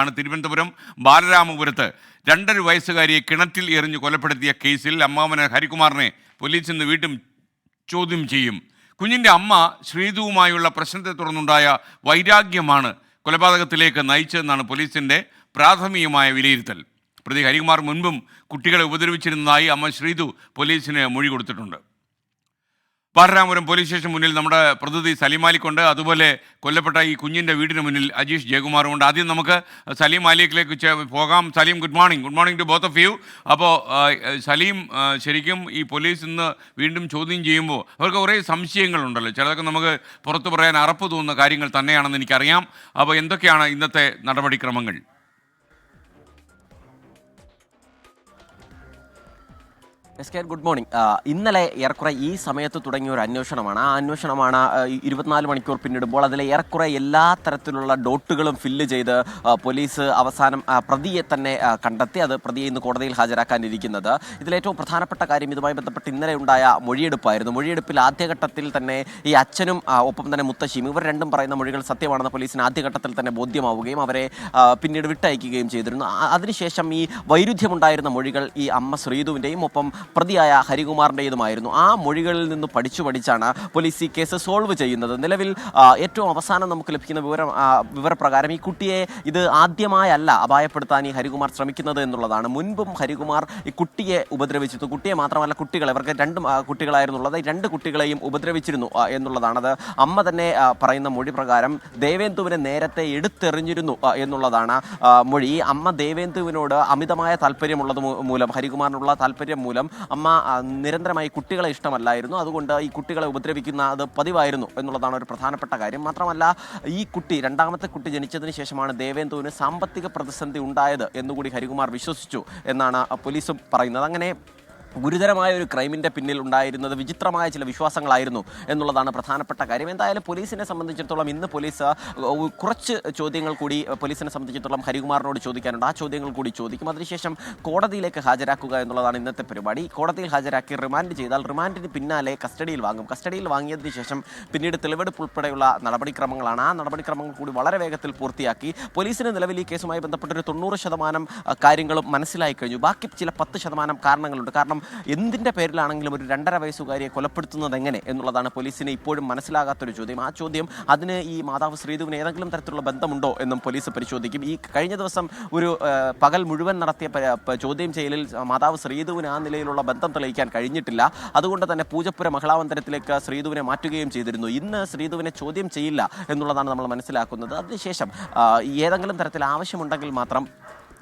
ആണ് തിരുവനന്തപുരം ബാലരാമപുരത്ത് 2.5 വയസ്സുകാരിയെ കിണറ്റിൽ എറിഞ്ഞ് കൊലപ്പെടുത്തിയ കേസിൽ അമ്മാവന് ഹരികുമാറിനെ പോലീസ് ഇന്ന് വീണ്ടും ചോദ്യം ചെയ്യും. കുഞ്ഞിൻ്റെ അമ്മ ശ്രീതുവുമായുള്ള പ്രശ്നത്തെ തുടർന്നുണ്ടായ വൈരാഗ്യമാണ് കൊലപാതകത്തിലേക്ക് നയിച്ചതെന്നാണ് പോലീസിൻ്റെ പ്രാഥമികമായ വിലയിരുത്തൽ. പ്രതി ഹരികുമാർ മുൻപും കുട്ടികളെ ഉപദ്രവിച്ചിരുന്നതായി അമ്മ ശ്രീതു പോലീസിന് മൊഴി കൊടുത്തിട്ടുണ്ട്. ബാലരാമപുരം പോലീസ് സ്റ്റേഷൻ മുന്നിൽ നമ്മുടെ പ്രതിനിധി സലീം മാലിക്കുണ്ട്. അതുപോലെ കൊല്ലപ്പെട്ട ഈ കുഞ്ഞിൻ്റെ വീടിന് മുന്നിൽ അജീഷ് ജയകുമാറുമുണ്ട്. ആദ്യം നമുക്ക് സലീം മാലിക്കിലേക്ക് പോകാം. Salim, good morning to both of you. അപ്പോൾ സലീം, ശരിക്കും ഈ പോലീസ് ഇന്ന് വീണ്ടും ചോദ്യം ചെയ്യുമ്പോൾ അവർക്ക് കുറേ സംശയങ്ങളുണ്ടല്ലോ. ചിലതൊക്കെ നമുക്ക് പുറത്തു പറയാൻ അറപ്പ് തോന്നുന്ന കാര്യങ്ങൾ തന്നെയാണെന്ന് എനിക്കറിയാം. അപ്പോൾ എന്തൊക്കെയാണ് ഇന്നത്തെ നടപടിക്രമങ്ങൾ? Good morning. ഇന്നലെ ഏറെക്കുറെ ഈ സമയത്ത് തുടങ്ങിയ ഒരു അന്വേഷണമാണ്. ആ അന്വേഷണമാണ് 24 മണിക്കൂർ പിന്നിടുമ്പോൾ അതിലെ ഏറെക്കുറെ എല്ലാ തരത്തിലുള്ള ഡോട്ടുകളും ഫില്ല് ചെയ്ത് പോലീസ് അവസാനം പ്രതിയെ തന്നെ കണ്ടെത്തി. അത് പ്രതിയെ ഇന്ന് കോടതിയിൽ ഹാജരാക്കാനിരിക്കുന്നത്. ഇതിലേറ്റവും പ്രധാനപ്പെട്ട കാര്യം ഇതുമായി ബന്ധപ്പെട്ട് ഇന്നലെ ഉണ്ടായ മൊഴിയെടുപ്പായിരുന്നു. മൊഴിയെടുപ്പിൽ ആദ്യഘട്ടത്തിൽ തന്നെ ഈ അച്ഛനും ഒപ്പം തന്നെ മുത്തശ്ശിയും ഇവർ രണ്ടും പറയുന്ന മൊഴികൾ സത്യമാണെന്ന് പോലീസിന് ആദ്യഘട്ടത്തിൽ തന്നെ ബോധ്യമാവുകയും അവരെ പിന്നീട് വിട്ടയക്കുകയും ചെയ്തിരുന്നു. അതിനുശേഷം ഈ വൈരുദ്ധ്യമുണ്ടായിരുന്ന മൊഴികൾ ഈ അമ്മ ശ്രീതുവിൻ്റെയും ഒപ്പം പ്രതിയായ ഹരികുമാറിൻ്റെതുമായിരുന്നു. ആ മൊഴികളിൽ നിന്ന് പഠിച്ചാണ് പോലീസ് ഈ കേസ് സോൾവ് ചെയ്യുന്നത്. നിലവിൽ ഏറ്റവും അവസാനം നമുക്ക് ലഭിക്കുന്ന വിവരപ്രകാരം ഈ കുട്ടിയെ ഇത് ആദ്യമായല്ല അപായപ്പെടുത്താൻ ഈ ഹരികുമാർ ശ്രമിക്കുന്നത് എന്നുള്ളതാണ്. മുൻപും ഹരികുമാർ ഈ കുട്ടിയെ ഉപദ്രവിച്ചിരുന്നു. കുട്ടിയെ മാത്രമല്ല, കുട്ടികളെ, ഇവർക്ക് 2 കുട്ടികളായിരുന്നുള്ളത്, 2 കുട്ടികളെയും ഉപദ്രവിച്ചിരുന്നു എന്നുള്ളതാണ്. അത് അമ്മ തന്നെ പറയുന്ന മൊഴി പ്രകാരം ദേവേന്ദുവിനെ നേരത്തെ എടുത്തെറിഞ്ഞിരുന്നു എന്നുള്ളതാണ് മൊഴി. അമ്മ ദേവേന്ദുവിനോട് അമിതമായ താല്പര്യമുള്ളത് മൂലം, ഹരികുമാറിനുള്ള താല്പര്യം മൂലം അമ്മ നിരന്തരമായി കുട്ടികളെ ഇഷ്ടമല്ലായിരുന്നു. അതുകൊണ്ട് ഈ കുട്ടികളെ ഉപദ്രവിക്കുന്ന അത് പതിവായിരുന്നു എന്നുള്ളതാണ് ഒരു പ്രധാനപ്പെട്ട കാര്യം. മാത്രമല്ല, ഈ കുട്ടി, രണ്ടാമത്തെ കുട്ടി ജനിച്ചതിന് ശേഷമാണ് ദേവേന്ദുവിന് സാമ്പത്തിക പ്രതിസന്ധി ഉണ്ടായത് എന്നുകൂടി ഹരികുമാർ വിശ്വസിച്ചു എന്നാണ് പോലീസും പറയുന്നത്. അങ്ങനെ ഗുരുതരമായ ഒരു ക്രൈമിൻ്റെ പിന്നിൽ ഉണ്ടായിരുന്നത് വിചിത്രമായ ചില വിശ്വാസങ്ങളായിരുന്നു എന്നുള്ളതാണ് പ്രധാനപ്പെട്ട കാര്യം. എന്തായാലും പോലീസിനെ സംബന്ധിച്ചിടത്തോളം ഇന്ന് പോലീസ് കുറച്ച് ചോദ്യങ്ങൾ കൂടി പോലീസിനെ സംബന്ധിച്ചിടത്തോളം ഹരികുമാറിനോട് ചോദിക്കാനുണ്ട്. ആ ചോദ്യങ്ങൾ കൂടി ചോദിക്കും. അതിനുശേഷം കോടതിയിലേക്ക് ഹാജരാക്കുക എന്നുള്ളതാണ് ഇന്നത്തെ പരിപാടി. കോടതിയിൽ ഹാജരാക്കി റിമാൻഡ് ചെയ്താൽ റിമാൻഡിന് പിന്നാലെ കസ്റ്റഡിയിൽ വാങ്ങും. കസ്റ്റഡിയിൽ വാങ്ങിയതിന് ശേഷം പിന്നീട് തെളിവെടുപ്പ് ഉൾപ്പെടെയുള്ള നടപടിക്രമങ്ങളാണ്. ആ നടപടിക്രമങ്ങൾ കൂടി വളരെ വേഗത്തിൽ പൂർത്തിയാക്കി. പോലീസിന് നിലവിൽ ഈ കേസുമായി ബന്ധപ്പെട്ടൊരു 90% കാര്യങ്ങളും മനസ്സിലായി കഴിഞ്ഞു. ബാക്കി ചില 10% കാരണങ്ങളുണ്ട്. കാരണം എന്തിൻ്റെ പേരിലാണെങ്കിലും ഒരു 2.5 വയസ്സുകാരിയെ കൊലപ്പെടുത്തുന്നത് എങ്ങനെ എന്നുള്ളതാണ് പോലീസിന് ഇപ്പോഴും മനസ്സിലാകാത്തൊരു ചോദ്യം. ആ ചോദ്യം, അതിന് ഈ മാതാവ് ശ്രീതുവിന് ഏതെങ്കിലും തരത്തിലുള്ള ബന്ധമുണ്ടോ എന്നും പോലീസ് പരിശോധിക്കും. ഈ കഴിഞ്ഞ ദിവസം ഒരു പകൽ മുഴുവൻ നടത്തിയ ചോദ്യം ചെയ്യലിൽ മാതാവ് ശ്രീതുവിന് ആ നിലയിലുള്ള ബന്ധം തെളിയിക്കാൻ കഴിഞ്ഞിട്ടില്ല. അതുകൊണ്ട് തന്നെ പൂജപ്പുര മഹിളാമന്ദിരത്തിലേക്ക് ശ്രീതുവിനെ മാറ്റുകയും ചെയ്തിരുന്നു. ഇന്ന് ശ്രീതുവിനെ ചോദ്യം ചെയ്യില്ല എന്നുള്ളതാണ് നമ്മൾ മനസ്സിലാക്കുന്നത്. അതിനുശേഷം ഏതെങ്കിലും തരത്തിൽ ആവശ്യമുണ്ടെങ്കിൽ മാത്രം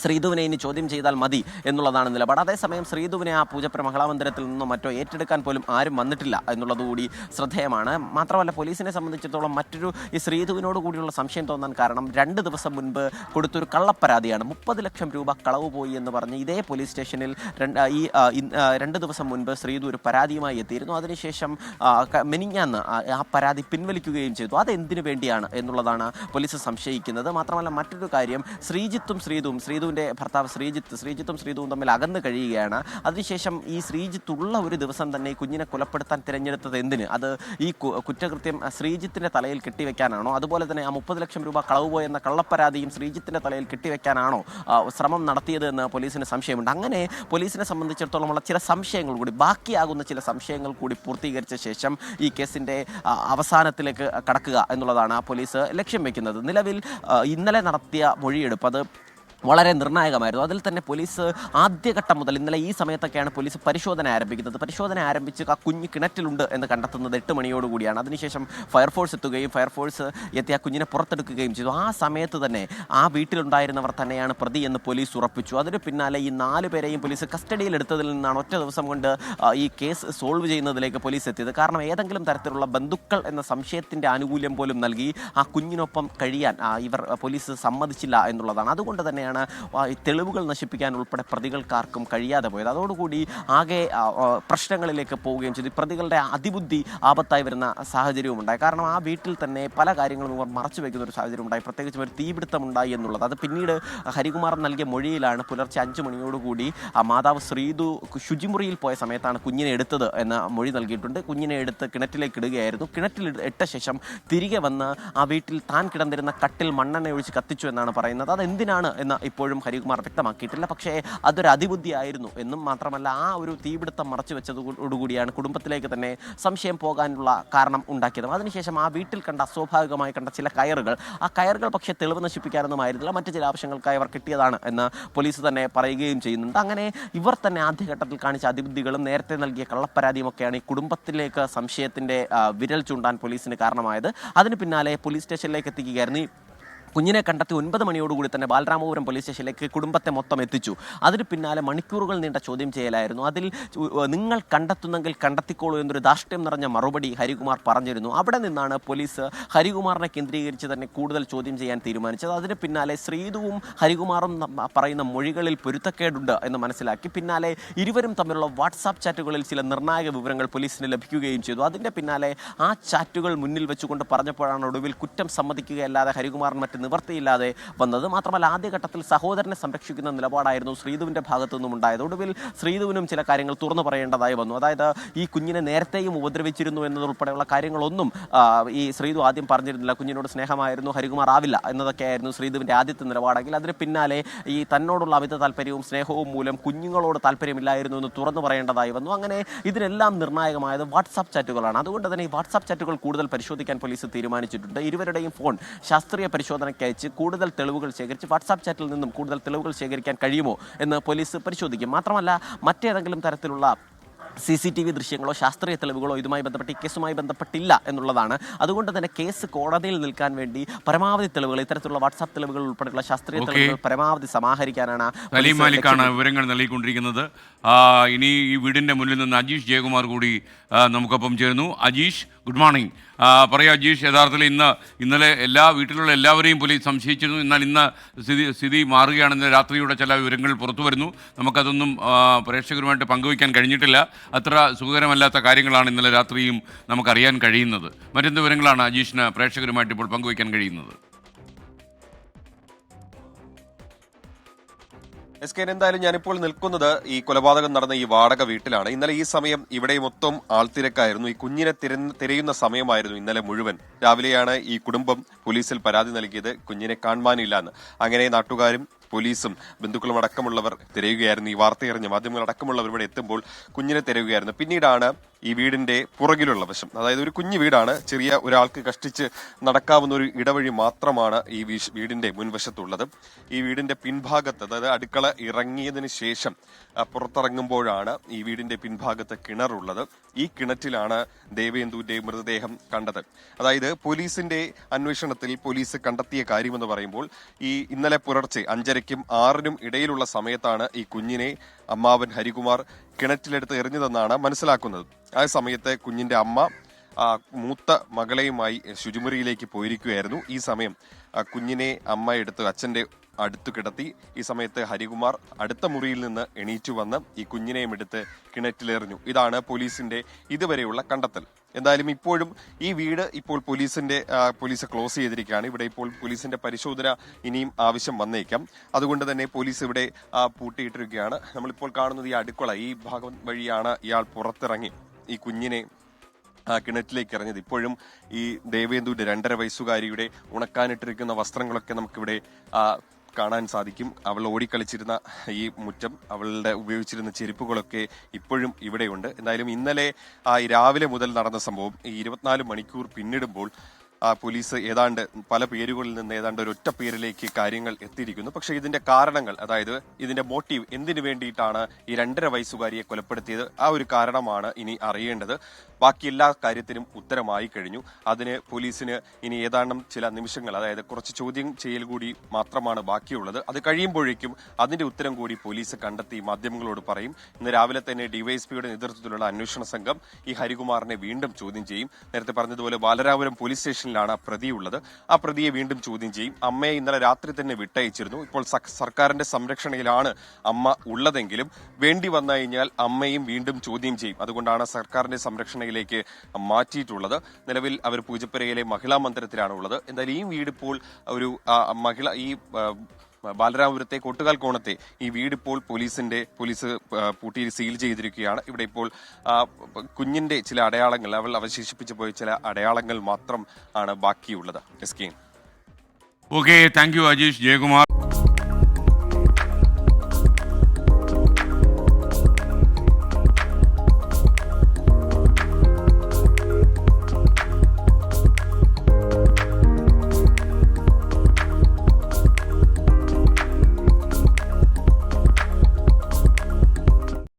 ശ്രീതുവിനെ ഇനി ചോദ്യം ചെയ്താൽ മതി എന്നുള്ളതാണ് നിലപാട്. അതേസമയം ശ്രീതുവിനെ ആ പൂജപ്പുര മഹിളാമന്ദിരത്തിൽ നിന്നോ മറ്റോ ഏറ്റെടുക്കാൻ പോലും ആരും വന്നിട്ടില്ല എന്നുള്ളതുകൂടി ശ്രദ്ധേയമാണ്. മാത്രമല്ല, പോലീസിനെ സംബന്ധിച്ചിടത്തോളം മറ്റൊരു ഈ ശ്രീതുവിനോട് കൂടിയുള്ള സംശയം തോന്നാൻ കാരണം 2 ദിവസം മുൻപ് കൊടുത്തൊരു കള്ളപ്പരാതിയാണ്. 30 ലക്ഷം രൂപ കളവ് പോയി എന്ന് പറഞ്ഞ് ഇതേ പോലീസ് സ്റ്റേഷനിൽ 2 ദിവസം മുൻപ് ശ്രീതു ഒരു പരാതിയുമായി എത്തിയിരുന്നു. അതിനുശേഷം മെനിഞ്ഞാന്ന് ആ പരാതി പിൻവലിക്കുകയും ചെയ്തു. അതെന്തിനു വേണ്ടിയാണ് എന്നുള്ളതാണ് പോലീസ് സംശയിക്കുന്നത്. മാത്രമല്ല, മറ്റൊരു കാര്യം, ശ്രീതുവിൻ്റെ ഭർത്താവ് ശ്രീജിത്തും ശ്രീതുവും തമ്മിൽ അകന്ന് കഴിയുകയാണ്. അതിനുശേഷം ഈ ശ്രീജിത്തുള്ള ഒരു ദിവസം തന്നെ ഈ കുഞ്ഞിനെ കൊലപ്പെടുത്താൻ തിരഞ്ഞെടുത്തത് എന്തിന്? അത് ഈ കുറ്റകൃത്യം ശ്രീജിത്തിൻ്റെ തലയിൽ കെട്ടിവെക്കാനാണോ? അതുപോലെ തന്നെ ആ 30 ലക്ഷം രൂപ കളവ് പോയെന്ന കള്ളപ്പരാതിയും ശ്രീജിത്തിൻ്റെ തലയിൽ കെട്ടിവെക്കാനാണോ ശ്രമം നടത്തിയത് എന്ന് പോലീസിന് സംശയമുണ്ട്. അങ്ങനെ പോലീസിനെ സംബന്ധിച്ചിടത്തോളമുള്ള ചില സംശയങ്ങൾ കൂടി, ബാക്കിയാകുന്ന ചില സംശയങ്ങൾ കൂടി പൂർത്തീകരിച്ച ശേഷം ഈ കേസിൻ്റെ അവസാനത്തിലേക്ക് കടക്കുക എന്നുള്ളതാണ് പോലീസ് ലക്ഷ്യം വയ്ക്കുന്നത്. നിലവിൽ ഇന്നലെ നടത്തിയ മൊഴിയെടുപ്പ് അത് വളരെ നിർണായകമായിരുന്നു. അതിൽ തന്നെ പോലീസ് ആദ്യഘട്ടം മുതൽ ഇന്നലെ ഈ സമയത്തൊക്കെയാണ് പോലീസ് പരിശോധന ആരംഭിക്കുന്നത്. പരിശോധന ആരംഭിച്ച് ആ കുഞ്ഞ് കിണറ്റിലുണ്ട് എന്ന് കണ്ടെത്തുന്നത് 8 മണിയോടുകൂടിയാണ്. അതിനുശേഷം ഫയർഫോഴ്സ് എത്തുകയും ഫയർഫോഴ്സ് എത്തി ആ കുഞ്ഞിനെ പുറത്തെടുക്കുകയും ചെയ്തു. ആ സമയത്ത് തന്നെ ആ വീട്ടിലുണ്ടായിരുന്നവർ തന്നെയാണ് പ്രതി എന്ന് പോലീസ് ഉറപ്പിച്ചു. അതിന് പിന്നാലെ ഈ 4 പേരെയും പോലീസ് കസ്റ്റഡിയിൽ എടുത്തതിൽ നിന്നാണ് ഒറ്റ ദിവസം കൊണ്ട് ഈ കേസ് സോൾവ് ചെയ്യുന്നതിലേക്ക് പോലീസ് എത്തിയത്. കാരണം ഏതെങ്കിലും തരത്തിലുള്ള ബന്ധുക്കൾ എന്ന സംശയത്തിൻ്റെ ആനുകൂല്യം പോലും നൽകി ആ കുഞ്ഞിനൊപ്പം കഴിയാൻ പോലീസ് സമ്മതിച്ചില്ല എന്നുള്ളതാണ്. അതുകൊണ്ട് തന്നെയാണ് തന്നെയാണ് ഈ തെളിവുകൾ നശിപ്പിക്കാൻ ഉൾപ്പെടെ പ്രതികൾക്കാർക്കും കഴിയാതെ പോയത്. അതോടുകൂടി ആകെ പ്രശ്നങ്ങളിലേക്ക് പോവുകയും ചെയ്തു. പ്രതികളുടെ അതിബുദ്ധി ആപത്തായി വരുന്ന സാഹചര്യവും ഉണ്ടായി. കാരണം ആ വീട്ടിൽ തന്നെ പല കാര്യങ്ങളും ഇവർ മറച്ചു വയ്ക്കുന്ന ഒരു സാഹചര്യം ഉണ്ടായി. പ്രത്യേകിച്ചും ഒരു തീപിടുത്തമുണ്ടായി എന്നുള്ളത്. അത് പിന്നീട് ഹരികുമാർ നൽകിയ മൊഴിയിലാണ് പുലർച്ചെ 5 മണിയോടുകൂടി മാതാവ് ശ്രീതു ശുചിമുറിയിൽ പോയ സമയത്താണ് കുഞ്ഞിനെ എടുത്തത് എന്ന മൊഴി നൽകിയിട്ടുണ്ട്. കുഞ്ഞിനെ എടുത്ത് കിണറ്റിലേക്ക് ഇടുകയായിരുന്നു. കിണറ്റിൽ ഇട്ട ശേഷം തിരികെ വന്ന് ആ വീട്ടിൽ താൻ കിടന്നിരുന്ന കട്ടിൽ മണ്ണെണ്ണ ഒഴിച്ച് കത്തിച്ചു എന്നാണ് പറയുന്നത്. അതെന്തിനാണ് എന്ന് ഇപ്പോഴും ഹരികുമാർ വ്യക്തമാക്കിയിട്ടില്ല. പക്ഷേ അതൊരു അതിബുദ്ധിയായിരുന്നു എന്നും മാത്രമല്ല ആ ഒരു തീപിടുത്തം മറച്ചു വെച്ചതോടുകൂടിയാണ് കുടുംബത്തിലേക്ക് തന്നെ സംശയം പോകാനുള്ള കാരണം ഉണ്ടാക്കിയത്. അതിനുശേഷം ആ വീട്ടിൽ കണ്ട അസ്വാഭാവികമായി കണ്ട ചില കയറുകൾ, ആ കയറുകൾ പക്ഷേ തെളിവ് നശിപ്പിക്കാനൊന്നുമായിരുന്നില്ല, മറ്റു ചില ആവശ്യങ്ങൾക്കായി അവർ കിട്ടിയതാണ് എന്ന് പോലീസ് തന്നെ പറയുകയും ചെയ്യുന്നുണ്ട്. അങ്ങനെ ഇവർ തന്നെ ആദ്യഘട്ടത്തിൽ കാണിച്ച അതിബുദ്ധികളും നേരത്തെ നൽകിയ കള്ളപ്പരാതിയും ഒക്കെയാണ് ഈ കുടുംബത്തിലേക്ക് സംശയത്തിന്റെ വിരൽ ചൂണ്ടാൻ പോലീസിന് കാരണമായത്. അതിന് പിന്നാലെ പോലീസ് സ്റ്റേഷനിലേക്ക് എത്തിക്കുകയായിരുന്നു. കുഞ്ഞിനെ കണ്ടെത്തി 9 മണിയോടുകൂടി തന്നെ ബാലരാമപുരം പോലീസ് സ്റ്റേഷനിലേക്ക് കുടുംബത്തെ മൊത്തം എത്തിച്ചു. അതിന് പിന്നാലെ മണിക്കൂറുകൾ നീണ്ട ചോദ്യം ചെയ്യലായിരുന്നു. അതിൽ നിങ്ങൾ കണ്ടെത്തുന്നെങ്കിൽ കണ്ടെത്തിക്കോളൂ എന്നൊരു ധാർഷ്ട്യം നിറഞ്ഞ മറുപടി ഹരികുമാർ പറഞ്ഞിരുന്നു. അവിടെ നിന്നാണ് പോലീസ് ഹരികുമാറിനെ കേന്ദ്രീകരിച്ച് തന്നെ കൂടുതൽ ചോദ്യം ചെയ്യാൻ തീരുമാനിച്ചത്. അതിന് പിന്നാലെ ശ്രീതുവും ഹരികുമാറും പറയുന്ന മൊഴികളിൽ പൊരുത്തക്കേടുണ്ട് എന്ന് മനസ്സിലാക്കി. പിന്നാലെ ഇരുവരും തമ്മിലുള്ള വാട്സാപ്പ് ചാറ്റുകളിൽ ചില നിർണായക വിവരങ്ങൾ പോലീസിന് ലഭിക്കുകയും ചെയ്തു. അതിൻ്റെ പിന്നാലെ ആ ചാറ്റുകൾ മുന്നിൽ വെച്ചുകൊണ്ട് പറഞ്ഞപ്പോഴാണ് ഒടുവിൽ കുറ്റം സമ്മതിക്കുകയല്ലാതെ ഹരികുമാറിന് മറ്റ് നിവർത്തിയില്ലാതെ വന്നത്. മാത്രമല്ല ആദ്യഘട്ടത്തിൽ സഹോദരനെ സംരക്ഷിക്കുന്ന നിലപാടായിരുന്നു ശ്രീതുവിൻ്റെ ഭാഗത്തു നിന്നും ഉണ്ടായത്. ഒടുവിൽ ശ്രീതുവിനും ചില കാര്യങ്ങൾ തുറന്നു പറയേണ്ടതായി വന്നു. അതായത് ഈ കുഞ്ഞിനെ നേരത്തെയും ഉപദ്രവിച്ചിരുന്നു എന്നതുൾപ്പെടെയുള്ള കാര്യങ്ങളൊന്നും ഈ ശ്രീതു ആദ്യം പറഞ്ഞിരുന്നില്ല. കുഞ്ഞിനോട് സ്നേഹമായിരുന്നു, ഹരികുമാർ ആവില്ല എന്നതൊക്കെയായിരുന്നു ശ്രീതുവിൻ്റെ ആദ്യത്തെ നിലപാടെങ്കിൽ അതിന് പിന്നാലെ ഈ തന്നോടുള്ള അമിത താല്പര്യവും സ്നേഹവും മൂലം കുഞ്ഞുങ്ങളോട് താല്പര്യമില്ലായിരുന്നു എന്ന് തുറന്നു പറയേണ്ടതായി വന്നു. അങ്ങനെ ഇതിനെല്ലാം നിർണായകമായത് വാട്സാപ്പ് ചാറ്റുകളാണ്. അതുകൊണ്ട് തന്നെ ഈ വാട്സാപ്പ് ചാറ്റുകൾ കൂടുതൽ പരിശോധിക്കാൻ പോലീസ് തീരുമാനിച്ചിട്ടുണ്ട്. ഇരുവരുടെയും ഫോൺ ശാസ്ത്രീയ പരിശോധന അയച്ച് കൂടുതൽ തെളിവുകൾ ശേഖരിച്ച് വാട്സാപ്പ് ചാറ്റിൽ നിന്നും കൂടുതൽ തെളിവുകൾ ശേഖരിക്കാൻ കഴിയുമോ എന്ന് പോലീസ് പരിശോധിക്കും. മാത്രമല്ല മറ്റേതെങ്കിലും തരത്തിലുള്ള CCTV ദൃശ്യങ്ങളോ ശാസ്ത്രീയ തെളിവുകളോ ഇതുമായി ബന്ധപ്പെട്ട് ഈ കേസുമായി ബന്ധപ്പെട്ടില്ല എന്നുള്ളതാണ്. അതുകൊണ്ട് തന്നെ കേസ് കോടതിയിൽ നിൽക്കാൻ വേണ്ടി പരമാവധി തെളിവുകൾ, ഇത്തരത്തിലുള്ള വാട്സാപ്പ് തെളിവുകൾ ഉൾപ്പെടെയുള്ള ശാസ്ത്രീയ തെളിവുകൾ പരമാവധി സമാഹരിക്കാനാണ് സലീം മാലിക്കാണ് വിവരങ്ങൾ നൽകിക്കൊണ്ടിരിക്കുന്നത്. ഇനി ഈ വീടിന്റെ മുന്നിൽ നിന്ന് അജീഷ് ജയകുമാർ കൂടി നമുക്കൊപ്പം ചേരുന്നു. Ajeesh, good morning. പറയാം അജീഷ്, യഥാർത്ഥത്തിൽ ഇന്നലെ വീട്ടിലുള്ള എല്ലാവരെയും പോലീസ് സംശയിച്ചിരുന്നു. എന്നാൽ ഇന്ന് സ്ഥിതി മാറുകയാണെന്ന് രാത്രിയുടെ ചില വിവരങ്ങൾ പുറത്തു വരുന്നു. നമുക്കതൊന്നും പ്രേക്ഷകരുമായിട്ട് പങ്കുവയ്ക്കാൻ കഴിഞ്ഞിട്ടില്ല. അത്ര സുഖകരമല്ലാത്ത കാര്യങ്ങളാണ് ഇന്നലെ രാത്രിയും നമുക്കറിയാൻ കഴിയുന്നത്. മറ്റെന്ത് വിവരങ്ങളാണ് അജീഷിന് പ്രേക്ഷകരുമായിട്ട് ഇപ്പോൾ പങ്കുവയ്ക്കാൻ കഴിയുന്നത്? എന്തായാലും ഞാനിപ്പോൾ നിൽക്കുന്നത് ഈ കൊലപാതകം നടന്ന ഈ വാടക വീട്ടിലാണ്. ഇന്നലെ ഈ സമയം ഇവിടെ മൊത്തം ആൾത്തിരക്കായിരുന്നു. ഈ കുഞ്ഞിനെ തിരയുന്ന സമയമായിരുന്നു ഇന്നലെ മുഴുവൻ. രാവിലെയാണ് ഈ കുടുംബം പോലീസിൽ പരാതി നൽകിയത് കുഞ്ഞിനെ കാണുവാനില്ല എന്ന്. അങ്ങനെ നാട്ടുകാരും പോലീസും ബന്ധുക്കളും അടക്കമുള്ളവർ തിരയുകയായിരുന്നു. ഈ വാർത്തയറിഞ്ഞ മാധ്യമങ്ങൾ അടക്കമുള്ളവർ ഇവിടെ എത്തുമ്പോൾ കുഞ്ഞിനെ തിരയുകയായിരുന്നു. പിന്നീടാണ് ഈ വീടിന്റെ പുറകിലുള്ള വശം, അതായത് ഒരു കുഞ്ഞു വീടാണ്, ചെറിയ ഒരാൾക്ക് കഷ്ടിച്ച് നടക്കാവുന്ന ഒരു ഇടവഴി മാത്രമാണ് ഈ വീടിന്റെ മുൻവശത്തുള്ളത്. ഈ വീടിന്റെ പിൻഭാഗത്ത്, അതായത് അടുക്കള ഇറങ്ങിയതിന് ശേഷം പുറത്തിറങ്ങുമ്പോഴാണ് ഈ വീടിന്റെ പിൻഭാഗത്ത് കിണറുള്ളത്. ഈ കിണറ്റിലാണ് ദേവേന്ദുവിന്റെ മൃതദേഹം കണ്ടത്. അതായത് പോലീസിന്റെ അന്വേഷണത്തിൽ പോലീസ് കണ്ടെത്തിയ കാര്യമെന്ന് പറയുമ്പോൾ ഈ ഇന്നലെ പുലർച്ചെ 5:30-നും 6-നും ഇടയിലുള്ള സമയത്താണ് ഈ കുഞ്ഞിനെ അമ്മാവൻ ഹരികുമാർ കിണറ്റിലെടുത്ത് എറിഞ്ഞതെന്നാണ് മനസ്സിലാക്കുന്നത്. ആ സമയത്ത് കുഞ്ഞിന്റെ അമ്മ മൂത്ത മകളെയുമായി ശുചിമുറിയിലേക്ക് പോയിരിക്കുകയായിരുന്നു. ഈ സമയം കുഞ്ഞിനെ അമ്മ എടുത്ത് അച്ഛന്റെ അടുത്ത് കിടത്തി. ഈ സമയത്ത് ഹരികുമാർ അടുത്ത മുറിയിൽ നിന്ന് എണീറ്റു വന്ന് ഈ കുഞ്ഞിനെയും എടുത്ത് കിണറ്റിലെറിഞ്ഞു. ഇതാണ് പോലീസിന്റെ ഇതുവരെയുള്ള കണ്ടെത്തൽ. എന്തായാലും ഇപ്പോഴും ഈ വീട് ഇപ്പോൾ പോലീസ് ക്ലോസ് ചെയ്തിരിക്കുകയാണ്. ഇവിടെ ഇപ്പോൾ പോലീസിന്റെ പരിശോധന ഇനിയും ആവശ്യം വന്നേക്കാം. അതുകൊണ്ട് തന്നെ പോലീസ് ഇവിടെ പൂട്ടിയിട്ടിരിക്കുകയാണ്. നമ്മളിപ്പോൾ കാണുന്നത് ഈ അടുക്കള, ഈ ഭാഗം വഴിയാണ് ഇയാൾ പുറത്തിറങ്ങി ഈ കുഞ്ഞിനെ കിണറ്റിലേക്ക് എറിഞ്ഞത്. ഇപ്പോഴും ഈ ദേവേന്ദുവിന്റെ 2.5 വയസ്സുകാരിയുടെ ഉണക്കാനിട്ടിരിക്കുന്ന വസ്ത്രങ്ങളൊക്കെ നമുക്കിവിടെ കാണാൻ സാധിക്കും. അവൾ ഓടിക്കളിച്ചിരുന്ന ഈ മുറ്റം, അവളുടെ ഉപയോഗിച്ചിരുന്ന ചെരുപ്പുകളൊക്കെ ഇപ്പോഴും ഇവിടെയുണ്ട്. എന്തായാലും ഇന്നലെ രാവിലെ മുതൽ നടന്ന സംഭവം ഈ 24 മണിക്കൂർ പിന്നിടുമ്പോൾ പോലീസ് ഏതാണ്ട് പല പേരുകളിൽ നിന്ന് ഏതാണ്ട് ഒരൊറ്റ പേരിലേക്ക് കാര്യങ്ങൾ എത്തിയിരിക്കുന്നു. പക്ഷേ ഇതിന്റെ കാരണങ്ങൾ, അതായത് ഇതിന്റെ മോട്ടീവ്, എന്തിനു വേണ്ടിയിട്ടാണ് ഈ 2.5 വയസ്സുകാരിയെ കൊലപ്പെടുത്തിയത്, ആ ഒരു കാരണമാണ് ഇനി അറിയേണ്ടത്. ബാക്കി എല്ലാ കാര്യത്തിനും ഉത്തരമായി കഴിഞ്ഞു. അതിന് പോലീസിന് ഇനി ഏതാണ്ടും ചില നിമിഷങ്ങൾ, അതായത് കുറച്ച് ചോദ്യം ചെയ്യൽ കൂടി മാത്രമാണ് ബാക്കിയുള്ളത്. അത് കഴിയുമ്പോഴേക്കും അതിന്റെ ഉത്തരം കൂടി പോലീസ് കണ്ടെത്തി മാധ്യമങ്ങളോട് പറയും. ഇന്ന് രാവിലെ തന്നെ ഡിവൈഎസ്പിയുടെ നേതൃത്വത്തിലുള്ള അന്വേഷണ സംഘം ഈ ഹരികുമാറിനെ വീണ്ടും ചോദ്യം ചെയ്യും. നേരത്തെ പറഞ്ഞതുപോലെ ബാലരാമപുരം പോലീസ് സ്റ്റേഷനിൽ സ്റ്റേഷനിലാണ് പ്രതിയുള്ളത്. ആ പ്രതിയെ വീണ്ടും ചോദ്യം ചെയ്യും. അമ്മയെ ഇന്നലെ രാത്രി തന്നെ വിട്ടയച്ചിരുന്നു. ഇപ്പോൾ സർക്കാരിന്റെ സംരക്ഷണയിലാണ് അമ്മ ഉള്ളതെങ്കിലും വേണ്ടി വന്നു കഴിഞ്ഞാൽ അമ്മയും വീണ്ടും ചോദ്യം ചെയ്യും. അതുകൊണ്ടാണ് സർക്കാരിന്റെ സംരക്ഷണയിലേക്ക് മാറ്റിയിട്ടുള്ളത്. നിലവിൽ അവർ പൂജപ്പുരയിലെ മഹിളാ മന്ദിരത്തിലാണ് ഉള്ളത്. എന്തായാലും ഈ വീട് ഇപ്പോൾ ഒരു ബാലരാമപുരത്തെ കൊട്ടുകാൽ കോണത്തെ ഈ വീടിപ്പോൾ പോലീസ് പൂട്ടി സീൽ ചെയ്തിരിക്കുകയാണ്. ഇവിടെ ഇപ്പോൾ കുഞ്ഞിന്റെ ചില അടയാളങ്ങൾ, അവൾ അവശേഷിപ്പിച്ചു പോയ ചില അടയാളങ്ങൾ മാത്രം ആണ് ബാക്കിയുള്ളത്. Okay, thank you Ajeesh. Jayakumar.